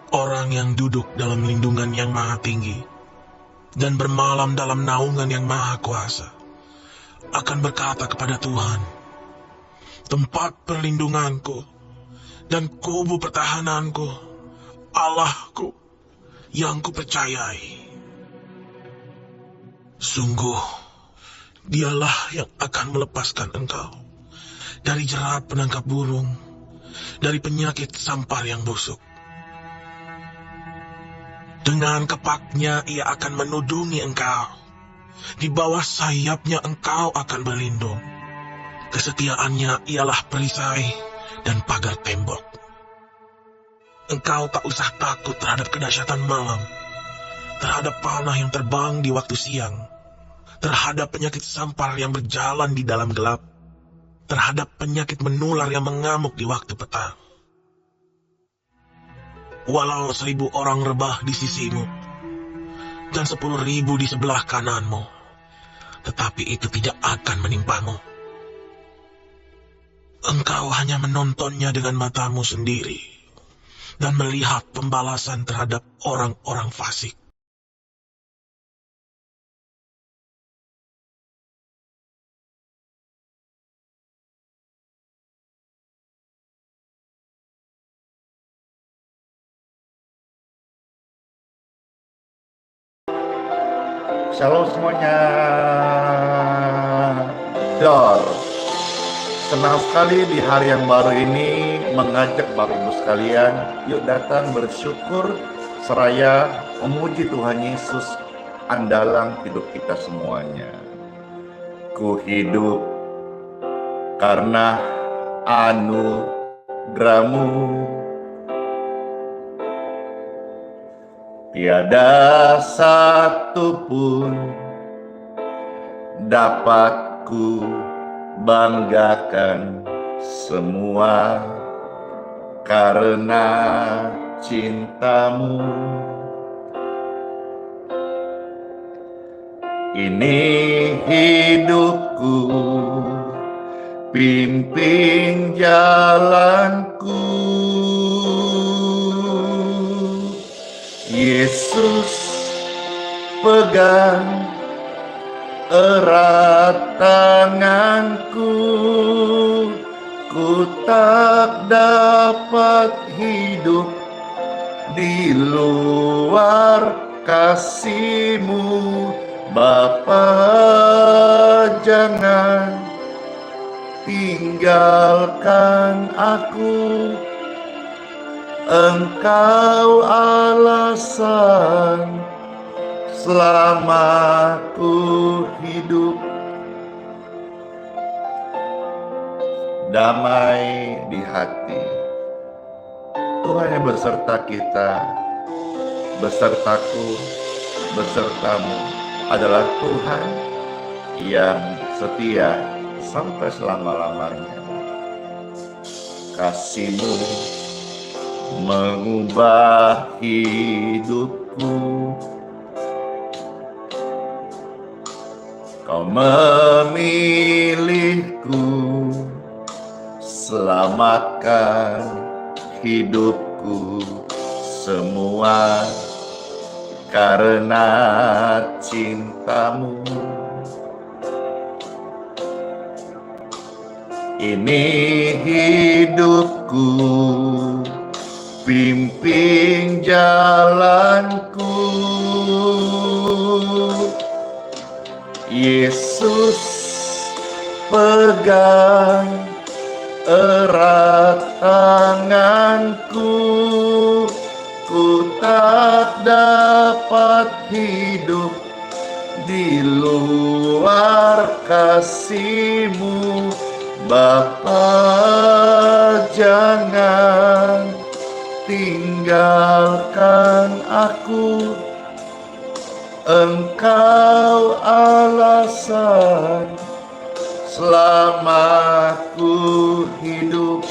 Orang yang duduk dalam lindungan yang maha tinggi dan bermalam dalam naungan yang maha kuasa akan berkata kepada Tuhan, tempat perlindunganku dan kubu pertahananku, Allahku yang kupercayai. Sungguh, dialah yang akan melepaskan engkau dari jerat penangkap burung, dari penyakit sampar yang busuk. Dengan kepaknya ia akan menudungi engkau. Di bawah sayapnya engkau akan berlindung. Kesetiaannya ialah perisai dan pagar tembok. Engkau tak usah takut terhadap kedahsyatan malam, terhadap panah yang terbang di waktu siang, terhadap penyakit sampar yang berjalan di dalam gelap, terhadap penyakit menular yang mengamuk di waktu petang. Walau 1,000 orang rebah di sisimu, dan 10,000 di sebelah kananmu, tetapi itu tidak akan menimpamu. Engkau hanya menontonnya dengan matamu sendiri, dan melihat pembalasan terhadap orang-orang fasik. Shalom semuanya. Dor. Senang sekali di hari yang baru ini mengajak Bapak Ibu sekalian, yuk datang bersyukur seraya memuji Tuhan Yesus, andalan hidup kita semuanya. Ku hidup karena anugerah-Mu. Tiada satu pun dapat ku banggakan, semua karena cinta-Mu. Ini hidupku, pimpin jalanku. Yesus, pegang erat tanganku, ku tak dapat hidup di luar kasih-Mu. Bapa, jangan tinggalkan aku, Engkau alasan selama ku hidup. Damai di hati, Tuhan yang beserta kita, besertaku, besertamu adalah Tuhan yang setia sampai selama-lamanya. Kasih-Mu mengubah hidupku, Kau memilihku, selamatkan hidupku semua karena cinta-Mu. Ini hidupku, pimpin jalanku. Yesus, pegang erat tanganku, ku tak dapat hidup hidup di luar kasih-Mu. Bapa, jangan tinggalkan aku, Engkau alasan selama ku hidup.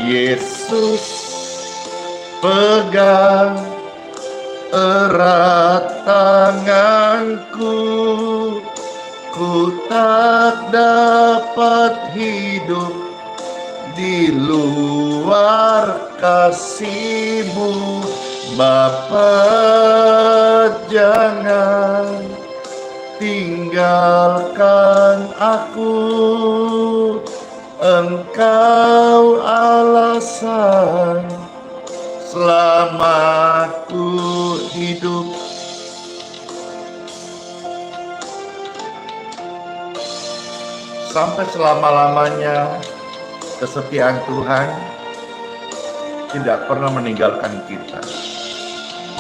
Yesus, pegang erat tanganku, ku tak dapat hidup di luar kasih-Mu. Bapa, jangan tinggalkan aku, Engkau alasan selama ku hidup. Sampai selama-lamanya kesetiaan Tuhan tidak pernah meninggalkan kita.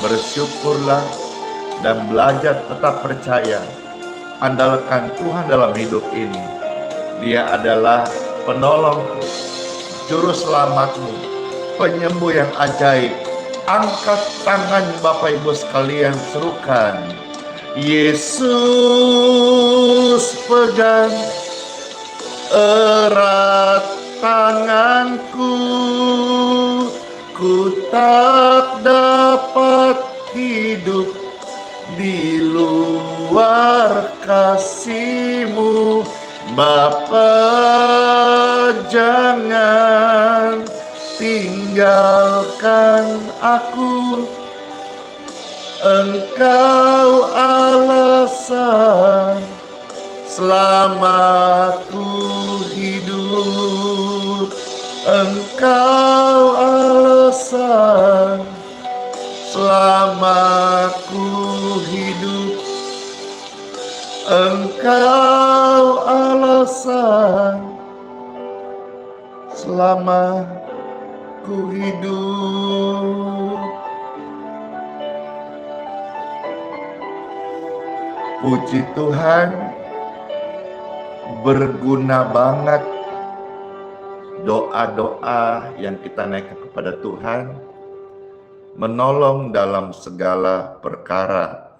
Bersyukurlah dan belajar tetap percaya. Andalkan Tuhan dalam hidup ini. Dia adalah penolongmu, juru selamatmu, penyembuh yang ajaib. Angkat tangan Bapak Ibu sekalian, serukan, Yesus, pegang erat tanganku, ku tak dapat hidup di luar kasih-Mu. Bapa, jangan tinggalkan aku, Engkau alasan selama ku hidup. Engkau alasan selama ku hidup. Engkau alasan selama ku hidup. Puji Tuhan, berguna banget doa-doa yang kita naikkan kepada Tuhan, menolong dalam segala perkara.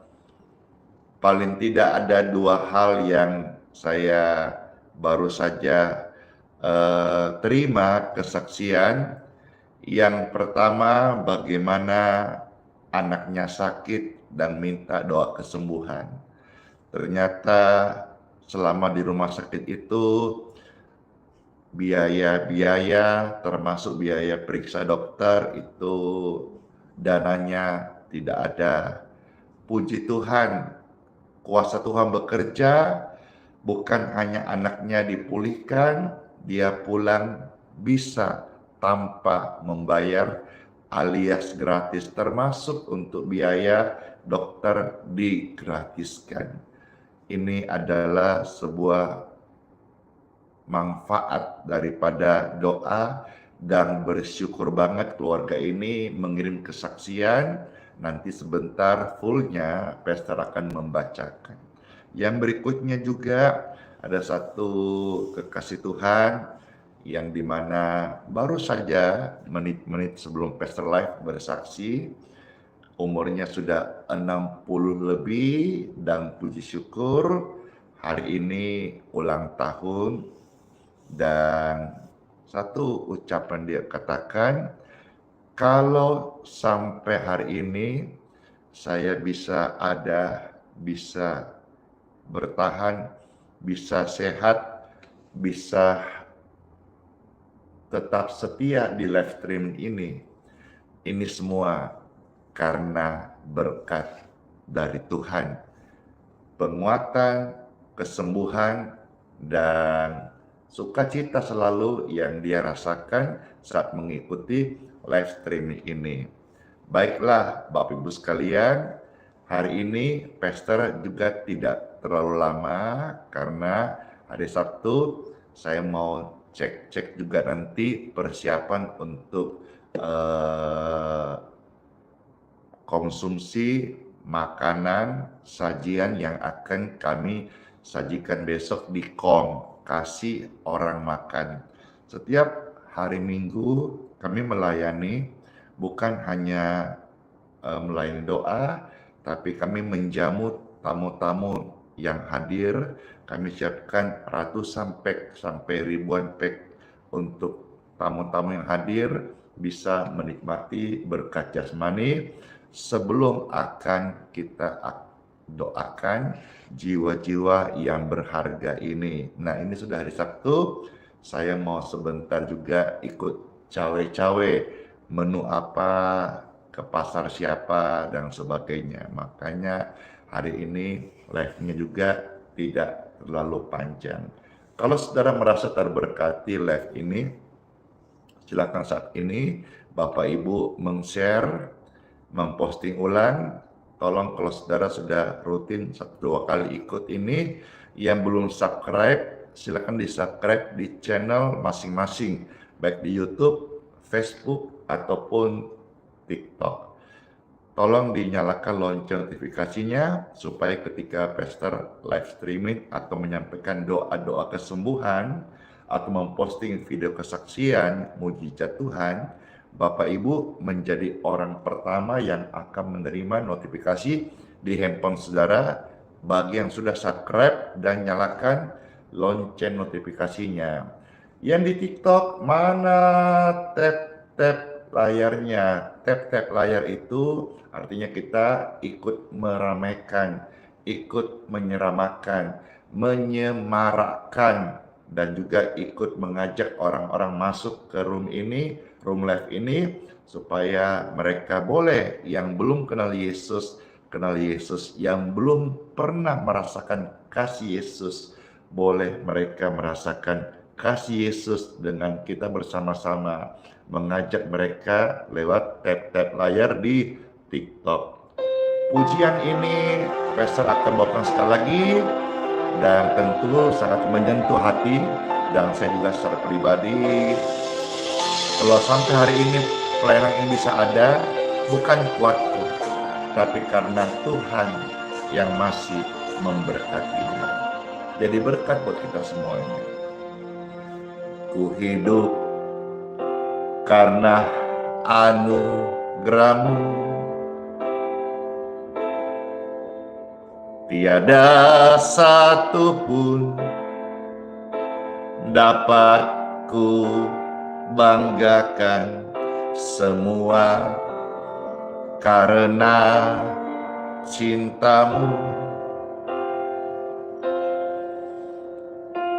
Paling tidak ada dua hal yang saya baru saja terima kesaksian. Yang pertama, bagaimana anaknya sakit dan minta doa kesembuhan. Ternyata selama di rumah sakit itu biaya-biaya termasuk biaya periksa dokter itu dananya tidak ada. Puji Tuhan, kuasa Tuhan bekerja, bukan hanya anaknya dipulihkan, dia pulang bisa tanpa membayar alias gratis, termasuk untuk biaya dokter digratiskan. Ini adalah sebuah manfaat daripada doa, dan bersyukur banget keluarga ini mengirim kesaksian. Nanti sebentar fullnya Pastor akan membacakan. Yang berikutnya juga ada satu kekasih Tuhan yang dimana baru saja menit-menit sebelum Pastor Live bersaksi, umurnya sudah 60 lebih, dan puji syukur hari ini ulang tahun. Dan satu ucapan dia katakan, kalau sampai hari ini saya bisa ada, bisa bertahan, bisa sehat, bisa tetap setia di live stream ini semua karena berkat dari Tuhan. Penguatan, kesembuhan, dan sukacita selalu yang dia rasakan saat mengikuti live stream ini. Baiklah Bapak Ibu sekalian, hari ini Pastor juga tidak terlalu lama karena hari Sabtu saya mau cek juga nanti persiapan untuk konsumsi makanan sajian yang akan kami sajikan besok di kasih orang makan. Setiap hari Minggu kami melayani, bukan hanya melayani doa, tapi kami menjamu tamu-tamu yang hadir. Kami siapkan ratusan pack sampai ribuan pack untuk tamu-tamu yang hadir bisa menikmati berkat jasmani sebelum akan kita doakan jiwa-jiwa yang berharga ini. Nah, ini sudah hari Sabtu, saya mau sebentar juga ikut cawe-cawe menu apa, ke pasar siapa, dan sebagainya. Makanya hari ini live-nya juga tidak terlalu panjang. Kalau saudara merasa terberkati live ini, silakan saat ini Bapak Ibu meng-share, memposting ulang. Tolong kalau saudara sudah rutin 1-2 kali ikut ini, yang belum subscribe, silakan di-subscribe di channel masing-masing, baik di YouTube, Facebook, ataupun TikTok. Tolong dinyalakan lonceng notifikasinya, supaya ketika pastor live streaming atau menyampaikan doa-doa kesembuhan, atau memposting video kesaksian, mujizat Tuhan, Bapak Ibu menjadi orang pertama yang akan menerima notifikasi di handphone saudara bagi yang sudah subscribe dan nyalakan lonceng notifikasinya. Yang di TikTok, mana tap-tap layarnya? Tap-tap layar itu artinya kita ikut meramaikan, ikut menyeramakan, menyemarakkan, dan juga ikut mengajak orang-orang masuk ke room ini, room live ini, supaya mereka boleh yang belum kenal Yesus, yang belum pernah merasakan kasih Yesus, boleh mereka merasakan kasih Yesus dengan kita bersama-sama mengajak mereka lewat tap-tap layar di TikTok. Pujian ini Pastor akan bawakan sekali lagi, dan tentu sangat menyentuh hati, dan saya juga secara pribadi, kalau sampai hari ini pelayanan ini bisa ada, bukan kuatku, tapi karena Tuhan yang masih memberkatinya. Jadi berkat buat kita semuanya. Ku hidup karena anugerah-Mu, tiada satu pun dapat ku banggakan, semua karena cinta-Mu.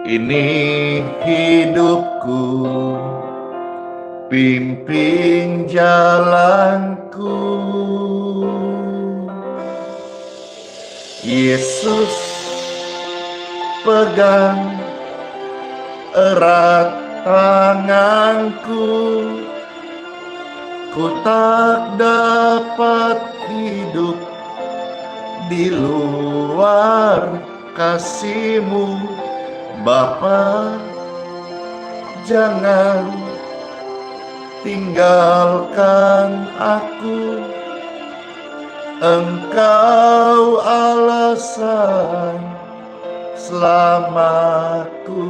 Ini hidupku, pimpin jalanku. Yesus, pegang erat tanganku, ku tak dapat hidup di luar kasih-Mu. Bapa, jangan tinggalkan aku, Engkau alasan selamatku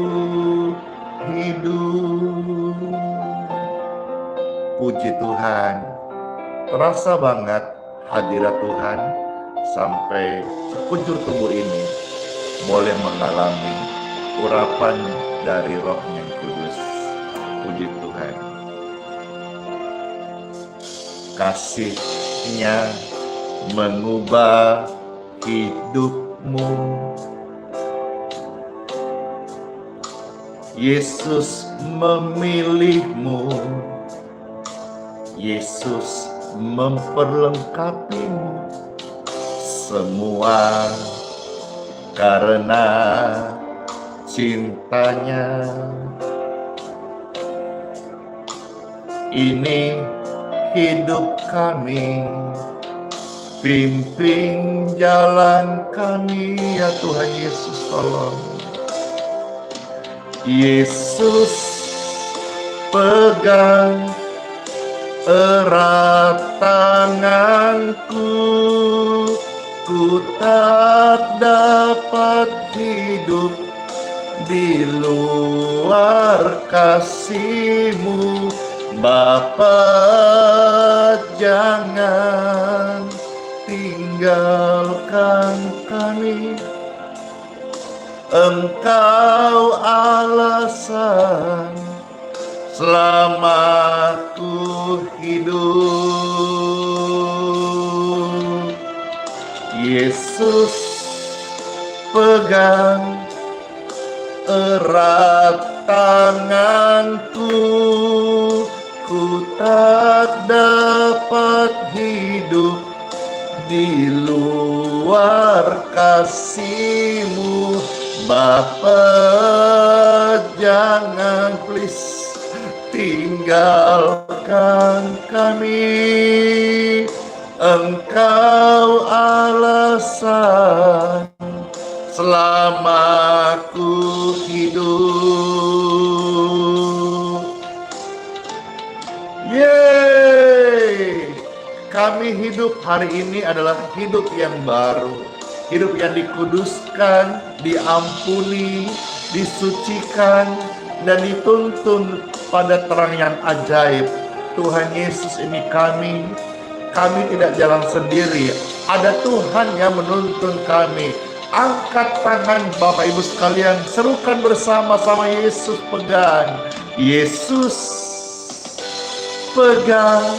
hidup. Puji Tuhan, terasa banget hadirat Tuhan sampai sekujur tubuh ini boleh mengalami urapan dari Roh-Nya yang Kudus. Puji Tuhan. Kasih-Nya mengubah hidupmu. Yesus memilihmu. Yesus memperlengkapimu. Semua karena cintanya. Ini hidup kami, pimpin jalan kami, ya Tuhan Yesus, tolong. Yesus, pegang erat tanganku, tanganku, ku tak dapat hidup di luar kasih-Mu. Bapa, jangan tinggalkan kami. Engkau alasan selama ku hidup. Yesus, pegang erat tanganku, ku tak dapat hidup di luar kasih-Mu. Bapa, jangan please tinggalkan kami. Engkau alasan selama ku hidup. Yeay! Kami hidup hari ini adalah hidup yang baru, hidup yang dikuduskan, diampuni, disucikan, dan dituntun pada terang yang ajaib. Tuhan Yesus, ini kami tidak jalan sendiri, ada Tuhan yang menuntun kami. Angkat tangan Bapak Ibu sekalian, serukan bersama-sama, Yesus pegang. Yesus pegang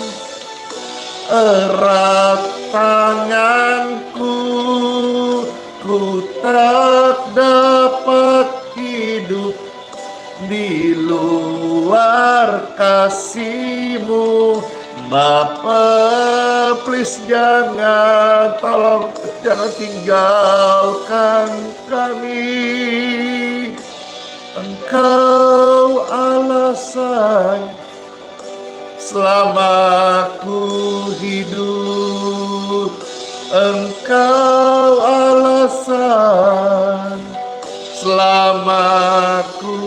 erat tanganku, ku tak dapat hidup di luar kasih-Mu. Bapa, please tolong jangan tinggalkan kami. Engkau alasan selama ku hidup. Engkau alasan selama ku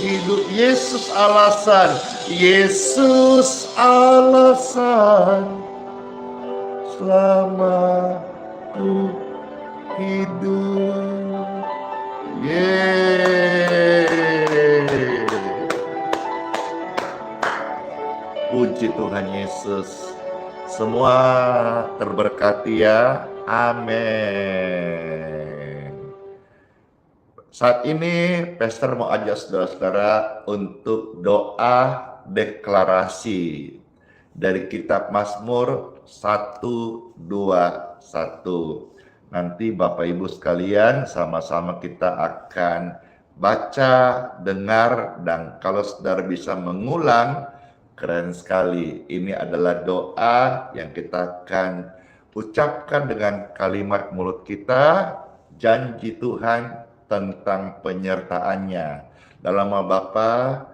hidup. Yesus alasan, Yesus alasan selama ku hidup. Yeay. Puji Tuhan Yesus. Semua terberkati ya. Amin. Saat ini Pastor mau ajak saudara-saudara untuk doa deklarasi dari kitab Mazmur 121. Nanti Bapak Ibu sekalian sama-sama kita akan baca, dengar, dan kalau saudara bisa mengulang, keren sekali. Ini adalah doa yang kita akan ucapkan dengan kalimat mulut kita, janji Tuhan tentang penyertaannya. Dalam nama Bapa,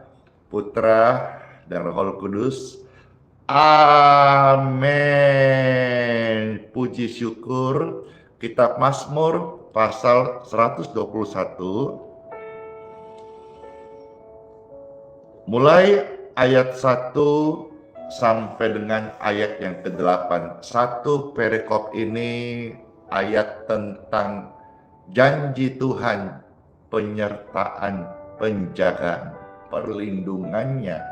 Putra, dan Roh Kudus. Amin. Puji syukur. Kitab Mazmur pasal 121. Mulai ayat 1 sampai dengan ayat yang ke-8. Satu perikop ini ayat tentang janji Tuhan, penyertaan, penjagaan, perlindungannya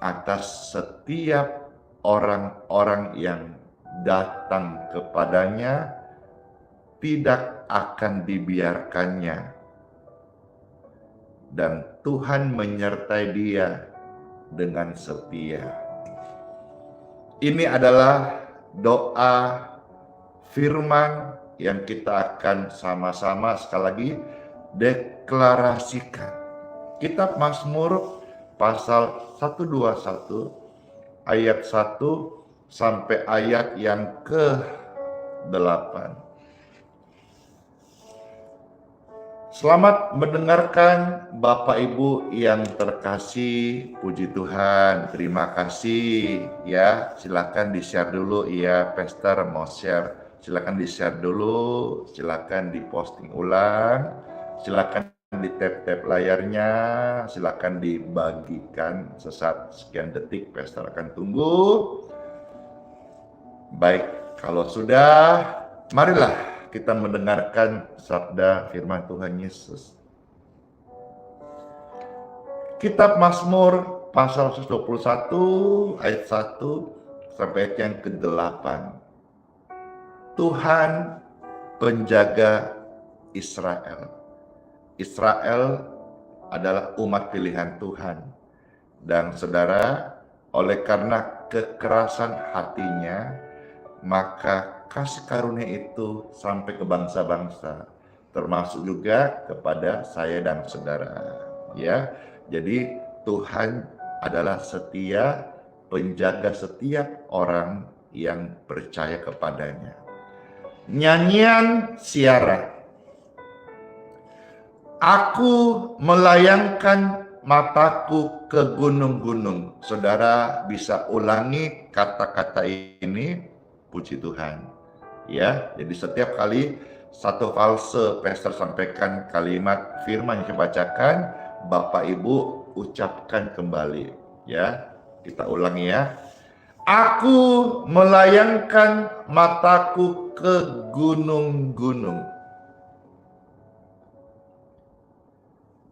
atas setiap orang-orang yang datang kepadanya, tidak akan dibiarkannya. Dan Tuhan menyertai dia dengan setia. Ini adalah doa firman yang kita akan sama-sama sekali lagi deklarasikan. Kitab Mazmur pasal 121 ayat 1 sampai ayat yang ke-8. Selamat mendengarkan Bapak Ibu yang terkasih. Puji Tuhan, terima kasih ya. Silakan di-share dulu ya, Pastor mau share. Silakan di-share dulu, silakan di-posting ulang, silakan di tap-tap layarnya, silakan dibagikan sesaat sekian detik. Pastor akan tunggu. Baik, kalau sudah, marilah kita mendengarkan sabda firman Tuhan Yesus. Kitab Mazmur pasal 121 ayat 1 sampai ayat yang ke-8. Tuhan penjaga Israel. Israel adalah umat pilihan Tuhan. Dan saudara, oleh karena kekerasan hatinya, maka kasih karunia itu sampai ke bangsa-bangsa, termasuk juga kepada saya dan saudara. Ya, jadi Tuhan adalah setia, penjaga setiap orang yang percaya kepadanya. Nyanyian Siara. Aku melayangkan mataku ke gunung-gunung. Saudara bisa ulangi kata-kata ini, puji Tuhan. Ya, jadi setiap kali satu fase pastor sampaikan kalimat firman yang dibacakan, Bapak Ibu ucapkan kembali. Ya, kita ulangi ya. Aku melayangkan mataku ke gunung-gunung.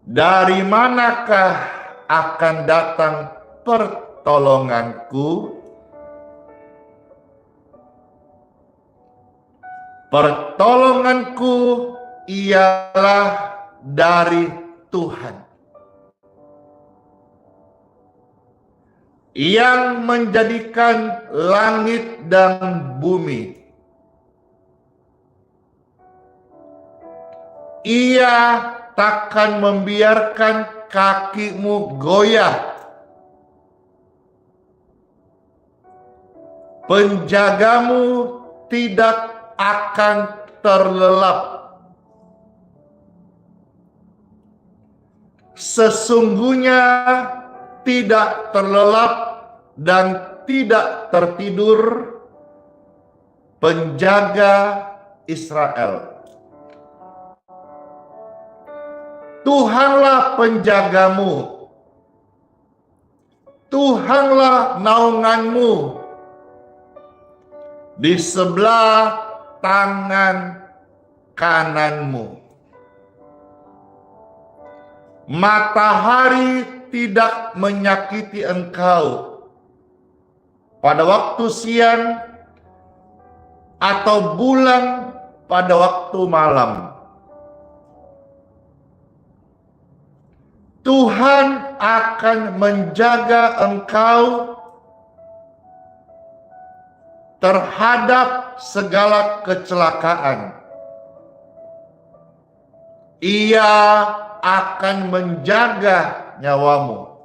Dari manakah akan datang pertolonganku? Pertolonganku ialah dari Tuhan, yang menjadikan langit dan bumi. Ia takkan membiarkan kakimu goyah. Penjagamu tidak akan terlelap. Sesungguhnya tidak terlelap dan tidak tertidur penjaga Israel. Tuhanlah penjagamu. Tuhanlah naunganmu. Di sebelah tangan kananmu. Matahari tidak menyakiti engkau pada waktu siang atau bulan pada waktu malam. Tuhan akan menjaga engkau terhadap segala kecelakaan. Ia akan menjaga nyawamu.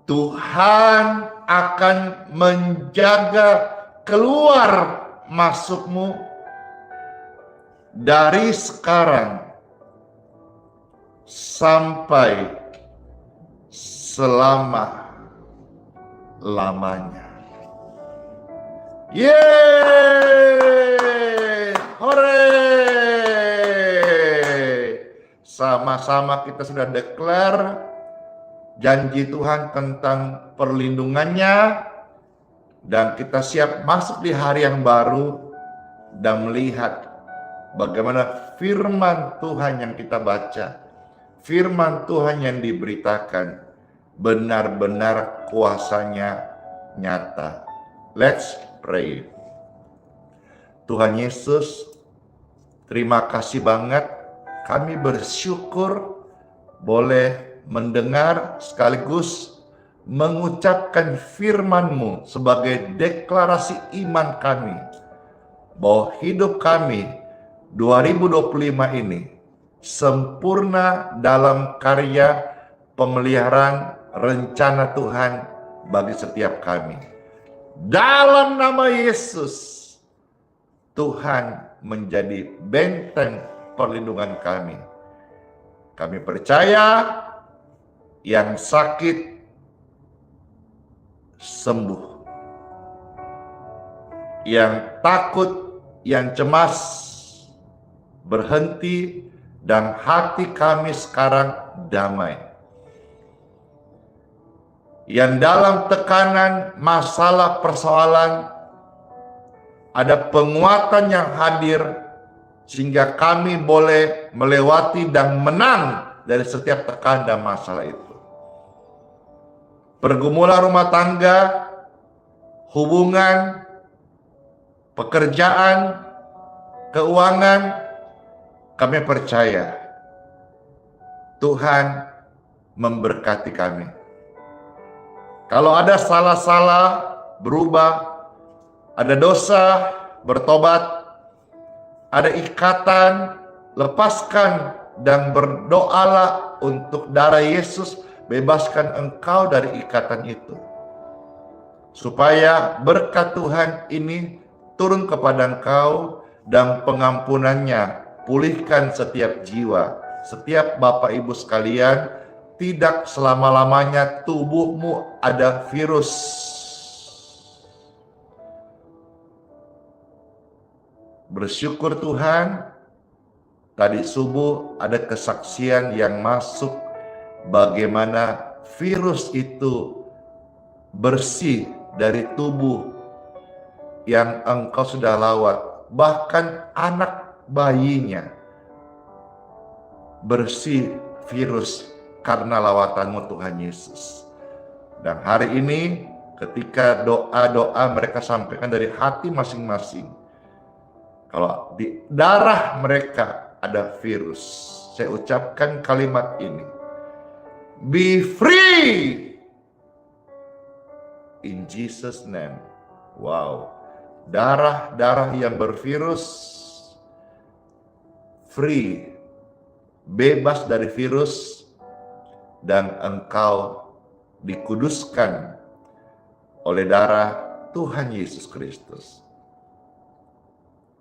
Tuhan akan menjaga keluar masukmu dari sekarang sampai selama-lamanya. Yeay! Hore! Sama-sama kita sudah declare janji Tuhan tentang perlindungannya, dan kita siap masuk di hari yang baru dan melihat bagaimana firman Tuhan yang kita baca, firman Tuhan yang diberitakan benar-benar kuasanya nyata. Let's pray. Tuhan Yesus, terima kasih banget, kami bersyukur boleh mendengar sekaligus mengucapkan firman-Mu sebagai deklarasi iman kami, bahwa hidup kami 2025 ini sempurna dalam karya pemeliharaan rencana Tuhan bagi setiap kami. Dalam nama Yesus, Tuhan menjadi benteng perlindungan kami. Kami percaya yang sakit sembuh, yang takut, yang cemas berhenti, dan hati kami sekarang damai. yang dalam tekanan, masalah, persoalan, ada penguatan yang hadir sehingga kami boleh melewati dan menang dari setiap tekanan dan masalah itu. Pergumulan rumah tangga, hubungan, pekerjaan, keuangan, kami percaya Tuhan memberkati kami. Kalau ada salah-salah, berubah, ada dosa, bertobat, ada ikatan, lepaskan dan berdoalah untuk darah Yesus, bebaskan engkau dari ikatan itu. Supaya berkat Tuhan ini turun kepada engkau dan pengampunannya, pulihkan setiap jiwa, setiap Bapak Ibu sekalian. Tidak selama-lamanya tubuhmu ada virus. Bersyukur Tuhan, tadi subuh ada kesaksian yang masuk bagaimana virus itu bersih dari tubuh yang engkau sudah lawat. Bahkan anak bayinya bersih virus karena lawatanmu Tuhan Yesus. Dan hari ini ketika doa-doa mereka sampaikan dari hati masing-masing, kalau di darah mereka ada virus, saya ucapkan kalimat ini, be free in Jesus name. Wow, darah-darah yang bervirus free, bebas dari virus, dan engkau dikuduskan oleh darah Tuhan Yesus Kristus.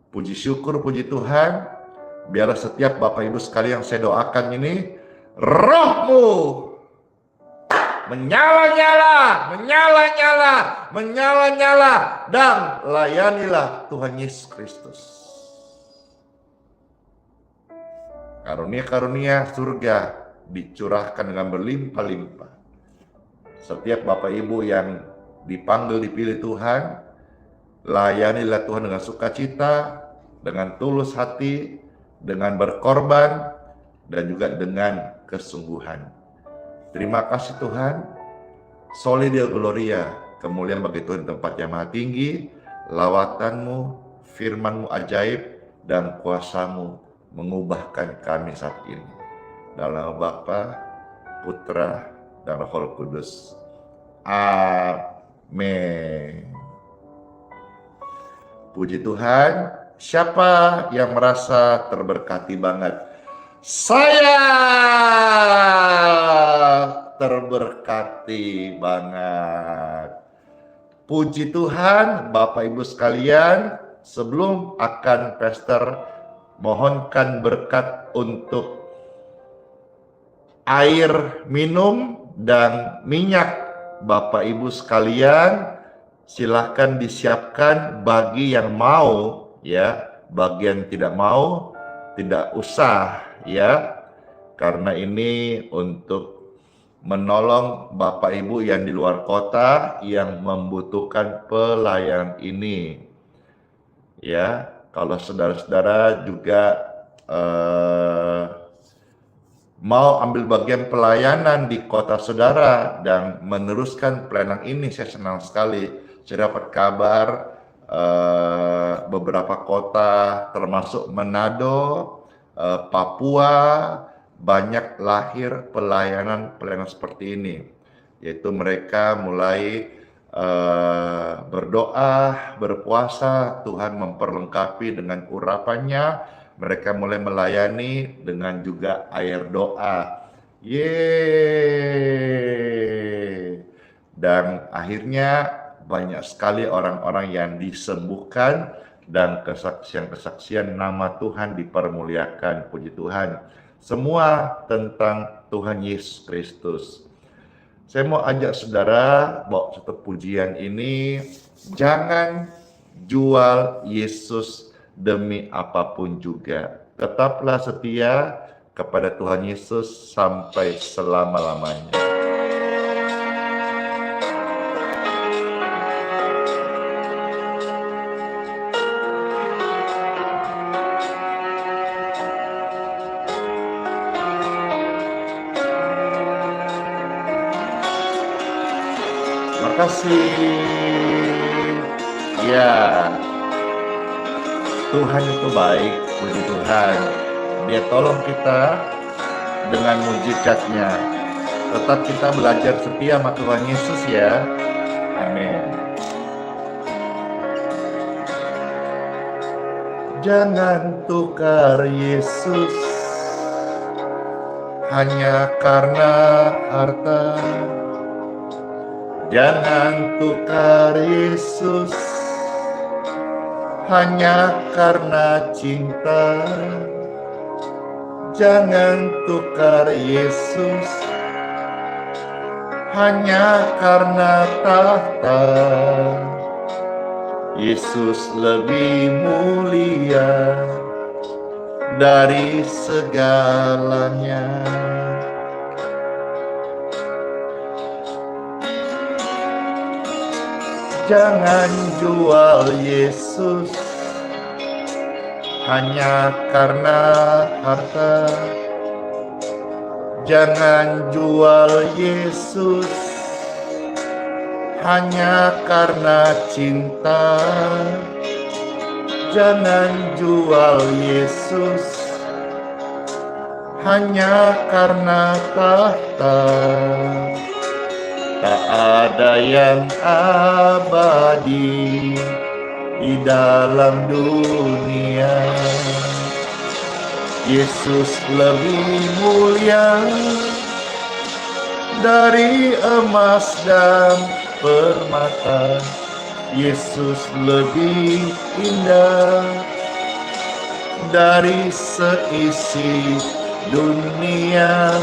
Puji syukur, puji Tuhan, biarlah setiap Bapak Ibu sekalian yang saya doakan ini, rohmu menyala-nyala, menyala-nyala, menyala-nyala, dan layanilah Tuhan Yesus Kristus. Karunia-karunia surga dicurahkan dengan berlimpah-limpah. Setiap Bapak Ibu yang dipanggil, dipilih Tuhan, layanilah Tuhan dengan sukacita, dengan tulus hati, dengan berkorban, dan juga dengan kesungguhan. Terima kasih Tuhan. Soli Deo Gloria, kemuliaan bagi Tuhan tempat yang maha tinggi, lawatanmu, firmanmu ajaib, dan kuasamu mengubahkan kami saat ini. Dalam nama Bapa, Putra, dan Roh Kudus. Amin. Puji Tuhan. Siapa yang merasa terberkati banget? Saya terberkati banget. Puji Tuhan, Bapak Ibu sekalian, sebelum akan pastor mohonkan berkat untuk air minum dan minyak, Bapak Ibu sekalian, silahkan disiapkan bagi yang mau, ya. Bagi yang tidak mau, tidak usah, ya. Karena ini untuk menolong Bapak Ibu yang di luar kota yang membutuhkan pelayanan ini. Ya, kalau saudara-saudara juga mau ambil bagian pelayanan di kota saudara dan meneruskan pelayanan ini, saya senang sekali. Saya dapat kabar beberapa kota termasuk Manado, Papua, banyak lahir pelayanan seperti ini, yaitu mereka mulai berdoa, berpuasa, Tuhan memperlengkapi dengan urapannya. Mereka mulai melayani dengan juga air doa. Yeay. Dan akhirnya banyak sekali orang-orang yang disembuhkan dan kesaksian-kesaksian nama Tuhan dipermuliakan. Puji Tuhan. Semua tentang Tuhan Yesus Kristus. Saya mau ajak saudara bawa satu pujian ini. Jangan jual Yesus demi apapun juga. Tetaplah setia kepada Tuhan Yesus sampai selama-lamanya. Makasih. Ya, Tuhan itu baik, puji Tuhan. Dia tolong kita dengan mujizatnya. Tetap kita belajar setia sama Tuhan Yesus ya. Amin. Jangan tukar Yesus hanya karena harta. Jangan tukar Yesus hanya karena cinta. Jangan tukar Yesus hanya karena tahta. Yesus lebih mulia dari segalanya. Jangan jual Yesus hanya karena harta. Jangan jual Yesus hanya karena cinta. Jangan jual Yesus hanya karena tahta. Tak ada yang abadi di dalam dunia. Yesus lebih mulia dari emas dan permata. Yesus lebih indah dari seisi dunia.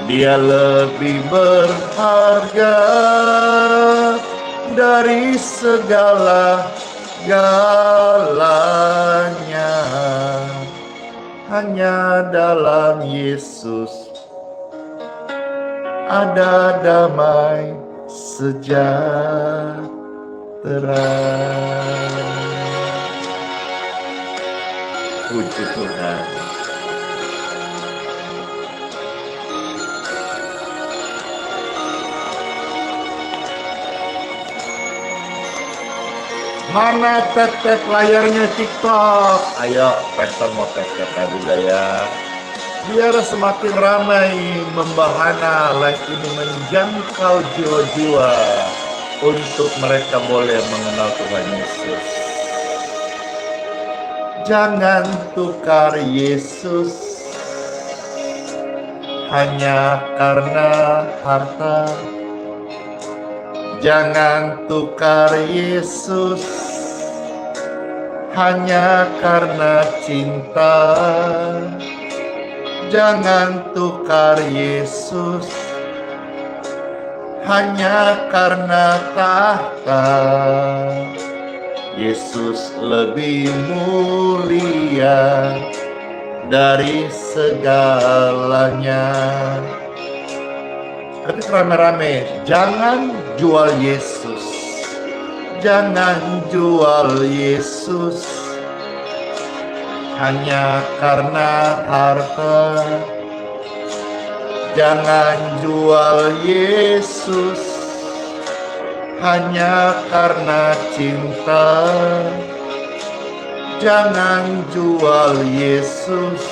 Dia lebih berharga dari segala-galanya. Hanya dalam Yesus ada damai sejahtera. Puji Tuhan. Mana tap-tap layarnya TikTok? Ayo, Pastor mau tap-tap juga ya. Biar semakin ramai membahana, live ini menjangkau jiwa-jiwa untuk mereka boleh mengenal Tuhan Yesus. Jangan tukar Yesus hanya karena harta. Jangan tukar Yesus hanya karena cinta. Jangan tukar Yesus hanya karena tahta. Yesus lebih mulia dari segalanya. Ketik rame-rame, jangan jual Yesus. Jangan jual Yesus hanya karena harta. Jangan jual Yesus hanya karena cinta. Jangan jual Yesus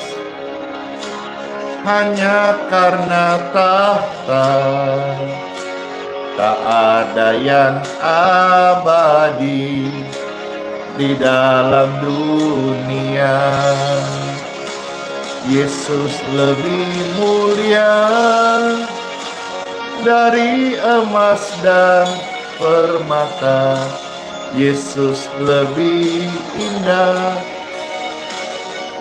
hanya karena tahta. Tak ada yang abadi di dalam dunia. Yesus lebih mulia dari emas dan permata. Yesus lebih indah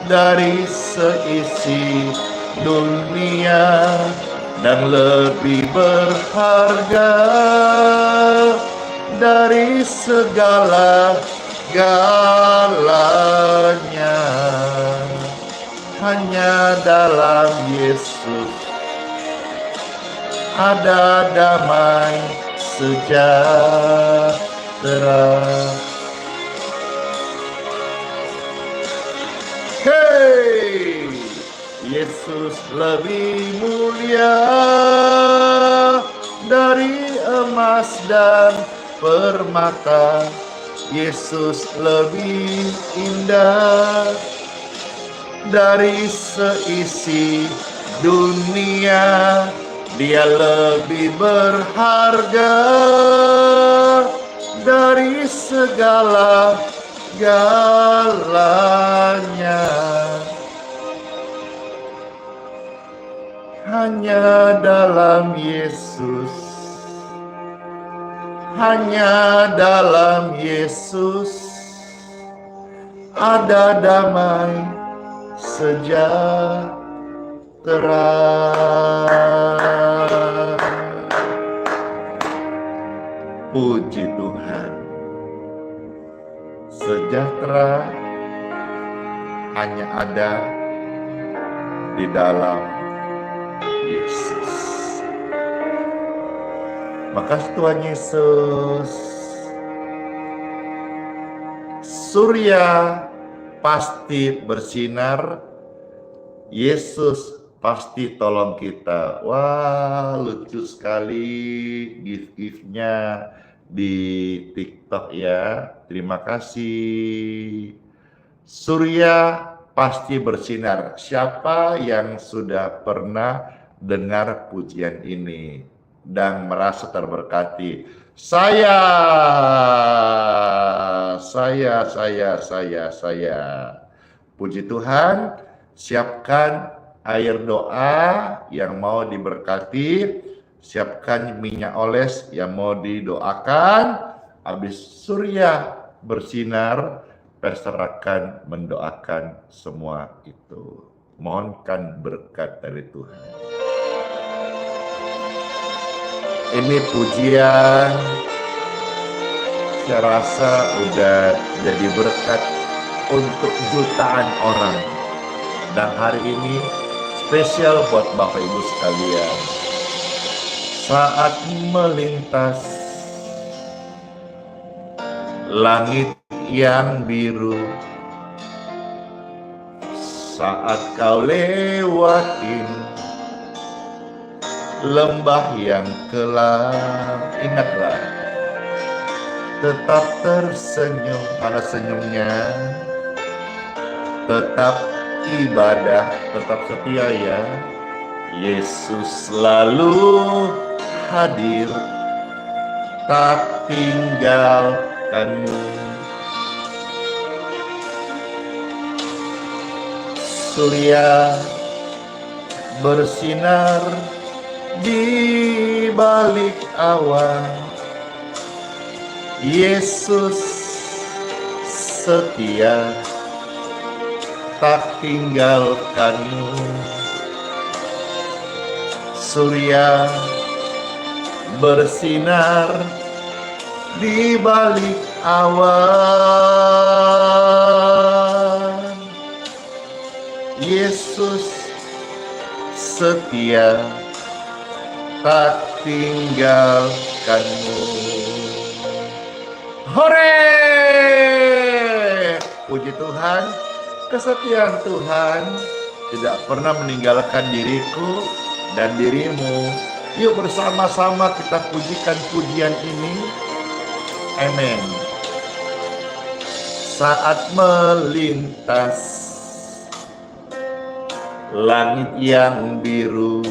dari seisi dunia dan lebih berharga dari segala-galanya. Hanya dalam Yesus ada damai sejahtera. Hey, Yesus lebih mulia dari emas dan permata, Yesus lebih indah dari seisi dunia. Dia lebih berharga dari segala galanya. Hanya dalam Yesus, hanya dalam Yesus ada damai sejahtera. Puji Tuhan, sejahtera hanya ada di dalam Yesus. Makasih Tuhan Yesus. Surya pasti bersinar, Yesus pasti tolong kita. Wah, lucu sekali gift-giftnya di TikTok ya. Terima kasih. Surya pasti bersinar. Siapa yang sudah pernah dengar pujian ini dan merasa terberkati? Saya. Puji Tuhan, siapkan air doa yang mau diberkati, siapkan minyak oles yang mau didoakan. Habis surya bersinar, Pastor akan mendoakan semua itu. Mohonkan berkat dari Tuhan. Ini pujian saya rasa udah jadi berkat untuk jutaan orang. Dan hari ini spesial buat Bapak Ibu sekalian. Saat melintas langit yang biru, saat kau lewatin lembah yang kelam, ingatlah, tetap tersenyum. Mana senyumnya? Tetap ibadah, tetap setia ya. Yesus selalu hadir, tak tinggalkanmu. Surya bersinar di balik awan, Yesus setia, tak tinggalkanmu. Surya bersinar di balik awan, Yesus setia, tak tinggalkanmu. Hore! Puji Tuhan, kesetiaan Tuhan tidak pernah meninggalkan diriku dan dirimu. Yuk bersama-sama kita pujikan pujian ini. Amin. Saat melintas langit yang biru,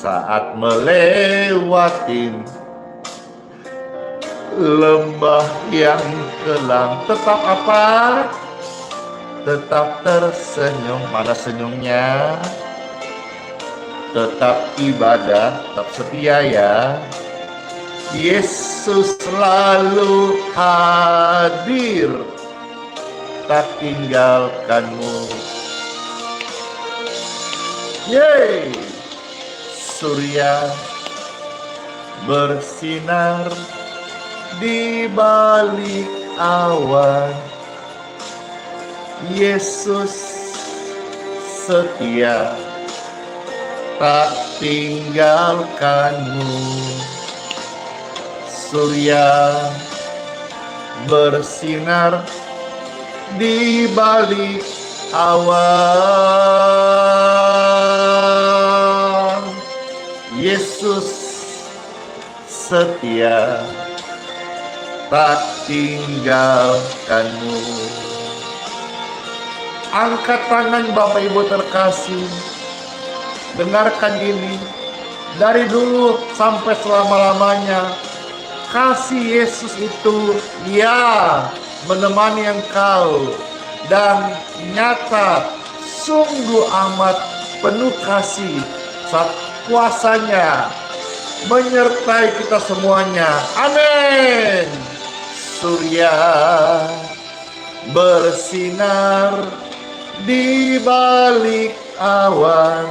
saat melewatin lembah yang kelam, tetap apa? Tetap tersenyum. Mana senyumnya? Tetap ibadah, tetap setia ya. Yesus selalu hadir, tak tinggalkanmu. Yeay! Surya bersinar di balik awan, Yesus setia, tak tinggalkanmu. Surya bersinar di balik awan, Yesus setia, tak tinggalkanmu. Angkat tangan Bapak Ibu terkasih, dengarkan ini. Dari dulu sampai selama-lamanya, kasih Yesus itu ya menemani engkau, dan nyata sungguh amat penuh kasih saat kuasanya menyertai kita semuanya. Amin. Surya bersinar di balik awan,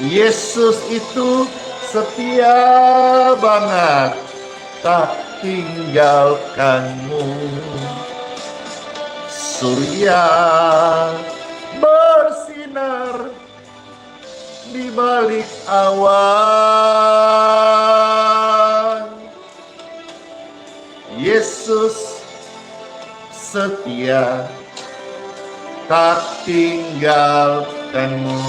Yesus itu setia banget, tak tinggalkanmu. Surya bersinar di balik awan, Yesus setia, tak tinggalkanmu.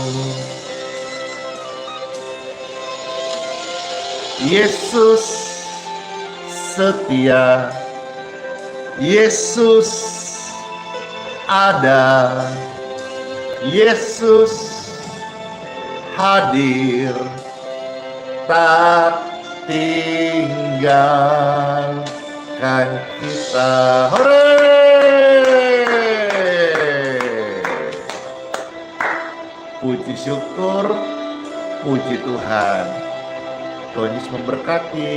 Yesus setia, Yesus ada, Yesus hadir, tak tinggalkan kita. Hore! Puji syukur, puji Tuhan. Tuhan Yesus memberkati.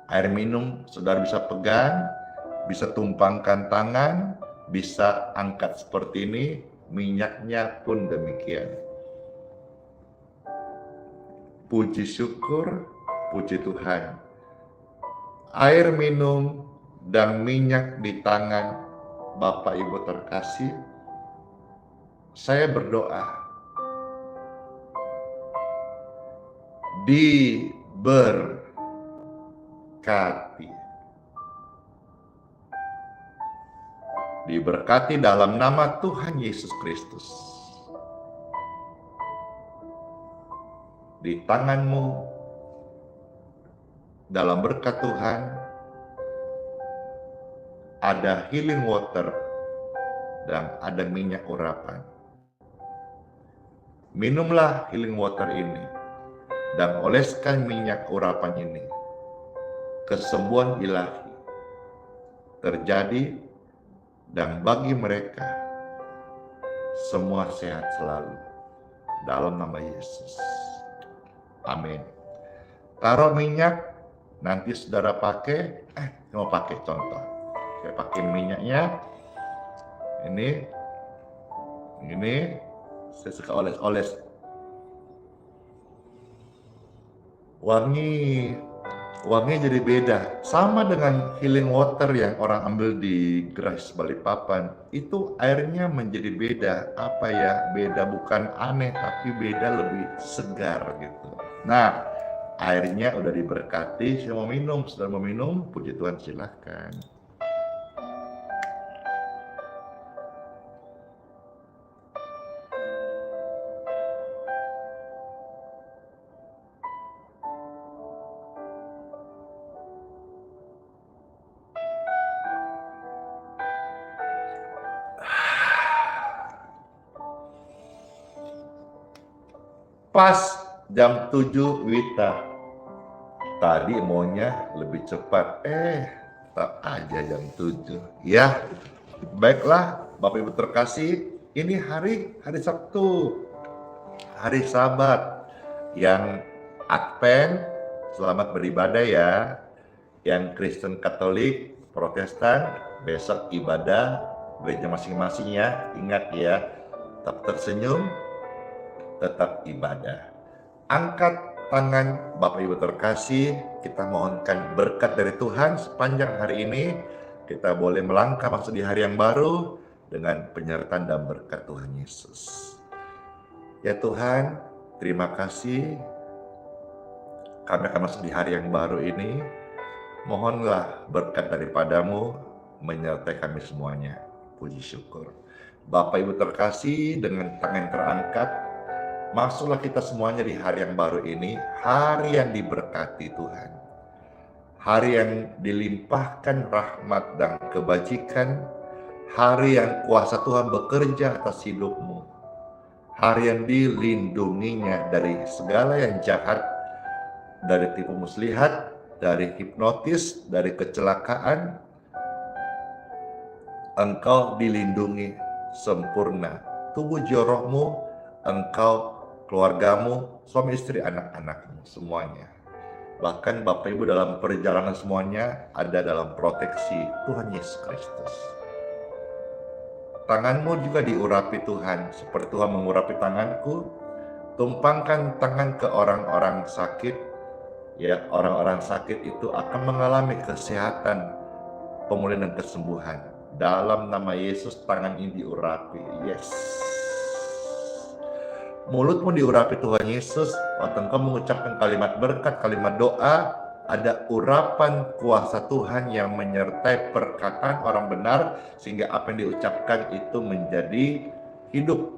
Air minum saudara bisa pegang, bisa tumpangkan tangan, bisa angkat seperti ini. Minyaknya pun demikian. Puji syukur, puji Tuhan. Air minum dan minyak di tangan Bapak Ibu terkasih, saya berdoa diberkati. Diberkati dalam nama Tuhan Yesus Kristus. Di tanganmu, dalam berkat Tuhan, ada healing water dan ada minyak urapan. Minumlah healing water ini dan oleskan minyak urapan ini. Kesembuhan ilahi terjadi, dan bagi mereka semua sehat selalu dalam nama Yesus. Amin. Taruh minyak, nanti saudara pakai, mau pakai contoh. Saya pakai minyaknya. Ini saya suka oles-oles. Wangi jadi beda. Sama dengan healing water yang orang ambil di Grace Balikpapan. Itu airnya menjadi beda. Apa ya? Beda, bukan aneh, tapi beda, lebih segar gitu. Nah, airnya udah diberkati. Saya mau minum. Saudara mau minum? Puji Tuhan, silahkan. Pas jam 7 Wita. Tadi maunya lebih cepat. Tak aja jam 7. Ya, baiklah Bapak Ibu terkasih. Ini hari Sabtu. Hari Sabat. Yang Advent, selamat beribadah ya. Yang Kristen Katolik, Protestan, besok ibadah gereja masing-masing ya. Ingat ya, tetap tersenyum, tetap ibadah. Angkat tangan Bapak Ibu terkasih, kita mohonkan berkat dari Tuhan sepanjang hari ini. Kita boleh melangkah masuk di hari yang baru dengan penyertaan dan berkat Tuhan Yesus. Ya Tuhan, terima kasih. Kami akan masuk di hari yang baru ini. Mohonlah berkat daripadamu menyertai kami semuanya. Puji syukur. Bapak Ibu terkasih, dengan tangan terangkat, masuklah kita semuanya di hari yang baru ini, hari yang diberkati Tuhan. Hari yang dilimpahkan rahmat dan kebajikan, hari yang kuasa Tuhan bekerja atas hidupmu, hari yang dilindunginya dari segala yang jahat, dari tipu muslihat, dari hipnotis, dari kecelakaan. Engkau dilindungi sempurna, tubuh jiwa engkau, keluargamu, suami istri, anak-anakmu, semuanya. Bahkan Bapak Ibu dalam perjalanan semuanya ada dalam proteksi Tuhan Yesus Kristus. Tanganmu juga diurapi Tuhan, seperti Tuhan mengurapi tanganku. Tumpangkan tangan ke orang-orang sakit, ya, orang-orang sakit itu akan mengalami kesehatan, pemulihan dan kesembuhan. Dalam nama Yesus, tangan ini diurapi. Yes. Mulutmu diurapi Tuhan Yesus. Waktu engkau mengucapkan kalimat berkat, kalimat doa, ada urapan kuasa Tuhan yang menyertai perkataan orang benar, sehingga apa yang diucapkan itu menjadi hidup.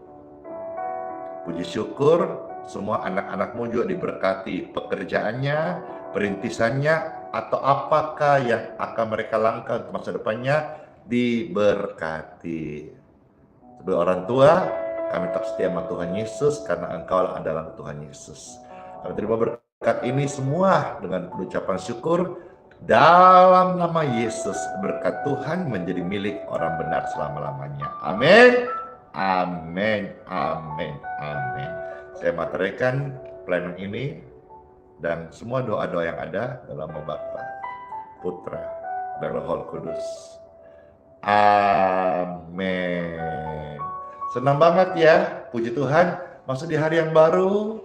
Puji syukur, semua anak-anakmu juga diberkati. Pekerjaannya, perintisannya, atau apakah yang akan mereka langkah untuk masa depannya, diberkati. Sebagai orang tua, kami tetap setia sama Tuhan Yesus, karena Engkau adalah Tuhan Yesus. Kami terima berkat ini semua dengan ucapan syukur dalam nama Yesus. Berkat Tuhan menjadi milik orang benar selama-lamanya. Amin, amin, amin, amin. Saya materikan pelayanan ini dan semua doa-doa yang ada dalam nama Bapa, Putra, dan Roh Kudus. Amin. Senang banget ya, puji Tuhan, masuk di hari yang baru.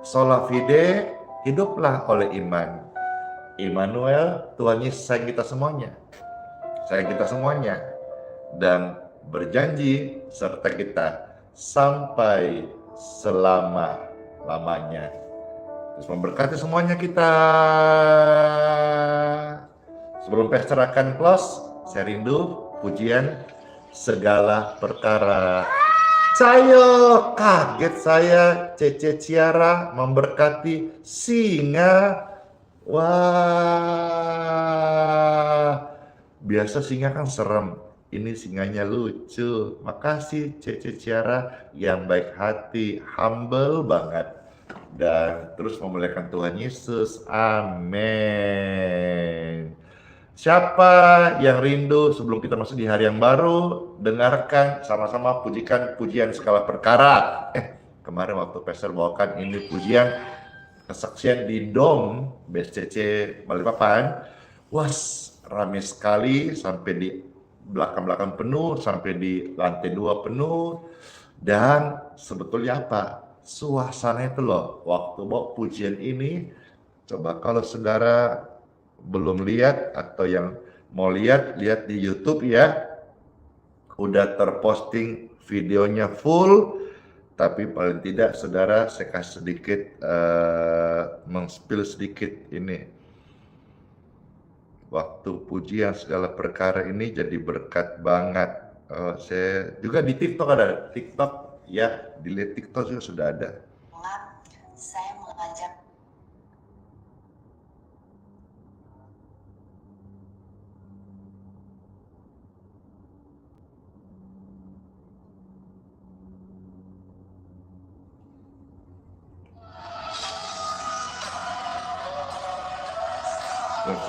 Sola fide, hiduplah oleh iman. Immanuel, Tuhan Yesus sayang kita semuanya. Sayang kita semuanya. Dan berjanji serta kita sampai selama-lamanya. Terus memberkati semuanya kita. Sebelum Pastor akan close, saya rindu pujian segala perkara. Saya kaget, saya Cece Ciara memberkati singa. Wah, biasa singa kan serem, ini singanya lucu. Makasih Cece Ciara yang baik hati, humble banget, dan terus memuliakan Tuhan Yesus. Amin. Siapa yang rindu sebelum kita masuk di hari yang baru, dengarkan sama-sama pujikan pujian segala perkara. Kemarin waktu Pastor bawakan ini pujian kesaksian di Dom BSCC Balikpapan, was ramai sekali, sampai di belakang-belakang penuh, sampai di lantai 2 penuh. Dan sebetulnya apa? Suasana itu loh, waktu bawa pujian ini, coba kalau saudara belum lihat atau yang mau lihat di YouTube ya, udah terposting videonya full. Tapi paling tidak saudara, saya kasih sedikit meng-spill sedikit ini. Waktu pujian segala perkara ini jadi berkat banget. Saya juga di TikTok ada, TikTok ya, dilihat TikTok juga sudah ada. Saya mengajak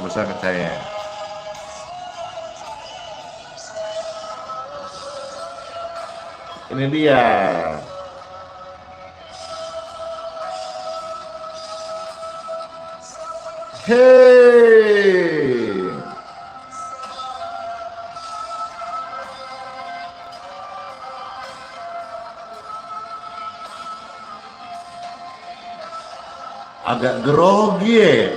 bersama saya. Ini dia. Hey. Agak grogi ya.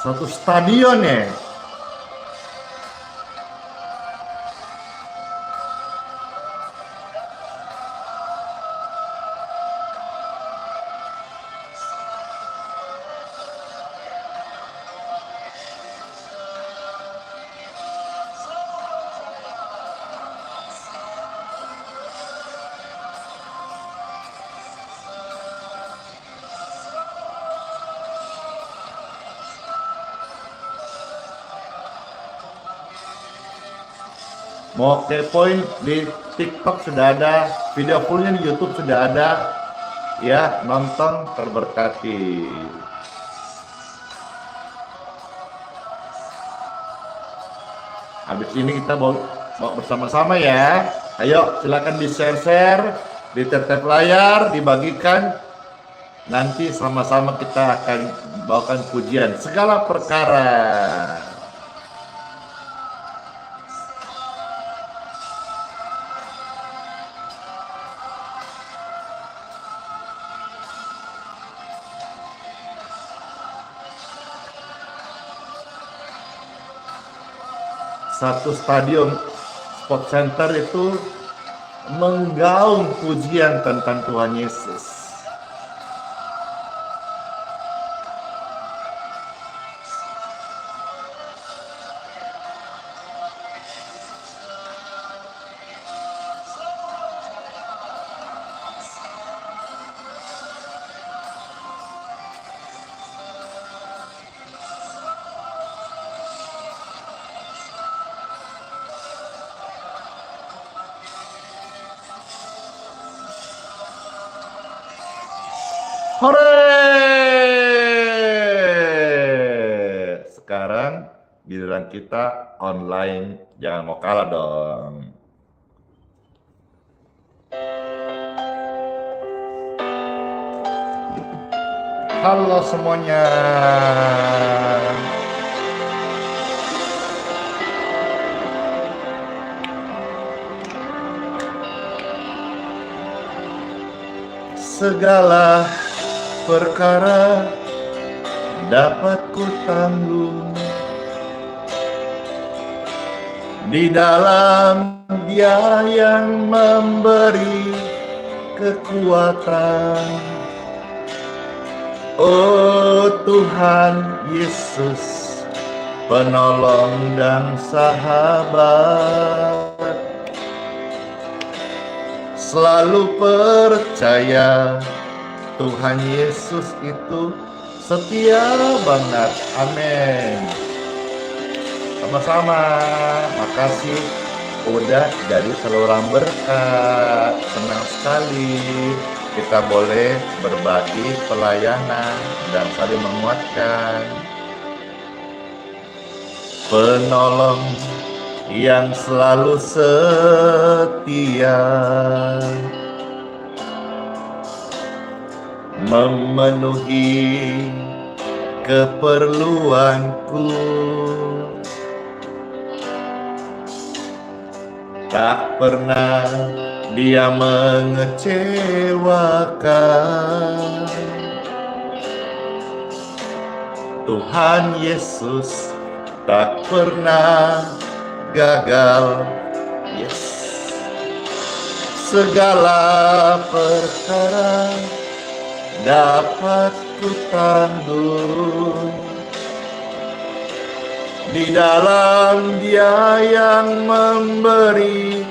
Satu stadion ya. Mau kepoin di TikTok sudah ada, video fullnya di YouTube sudah ada. Ya, nonton terberkati. Habis ini kita bawa bersama-sama ya. Ayo, silakan di-share, di-tap layar, dibagikan. Nanti sama-sama kita akan bawakan pujian segala perkara. Satu stadion sport center itu menggaung pujian tentang Tuhan Yesus. Hore! Sekarang giliran kita online, jangan mau kalah dong. Halo semuanya. Segala perkara dapat ku tanggung di dalam Dia yang memberi kekuatan. Oh Tuhan Yesus, penolong dan sahabat, selalu percaya Tuhan Yesus itu setia banget. Amin. Sama-sama. Makasih udah jadi saluran berkat. Senang sekali kita boleh berbagi pelayanan dan saling menguatkan. Penolong yang selalu setia, memenuhi keperluanku, tak pernah Dia mengecewakan. Tuhan Yesus tak pernah gagal. Yes. Segala perkara dapat ku tanggung di dalam Dia yang memberi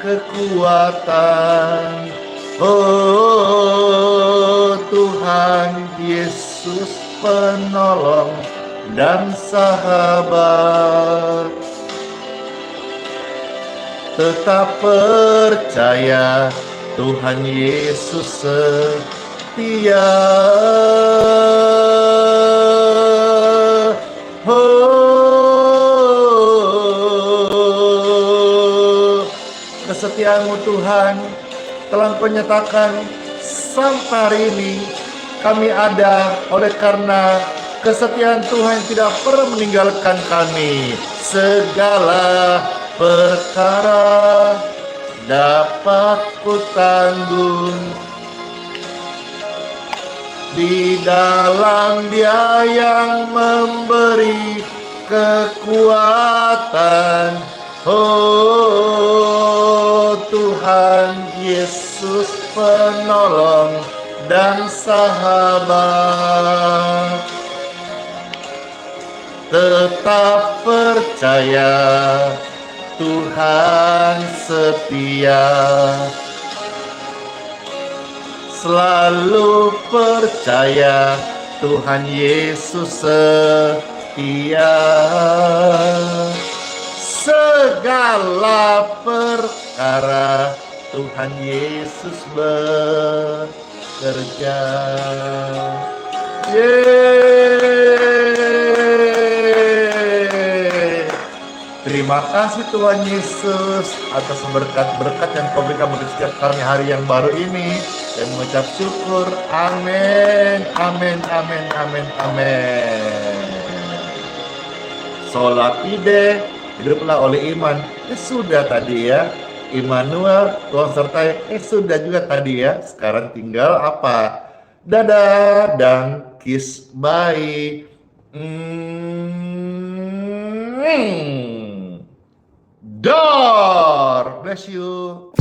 kekuatan. Oh Tuhan Yesus, penolong dan sahabat, tetap percaya Tuhan Yesus setia. Kesetiaan-Mu Tuhan telah Engkau nyatakan sampai hari ini kami ada oleh karena kesetiaan Tuhan tidak pernah meninggalkan kami. Segala perkara dapat ku tanggung di dalam Dia yang memberi kekuatan. Oh Tuhan Yesus, penolong dan sahabat, tetap percaya Tuhan setia, selalu percaya Tuhan Yesus setia. segala perkara Tuhan Yesus bekerja. Yeay. Terima kasih Tuhan Yesus atas berkat-berkat yang Kau berikan bagi setiap kami hari yang baru ini. Dan mengucap syukur. Amin, amin, amin, amin, amin. Sola fide, hiduplah oleh iman. Sudah tadi ya. Immanuel, Tuhan sertai. Sudah juga tadi ya. Sekarang tinggal apa? Dadah dan kiss bye. God bless you.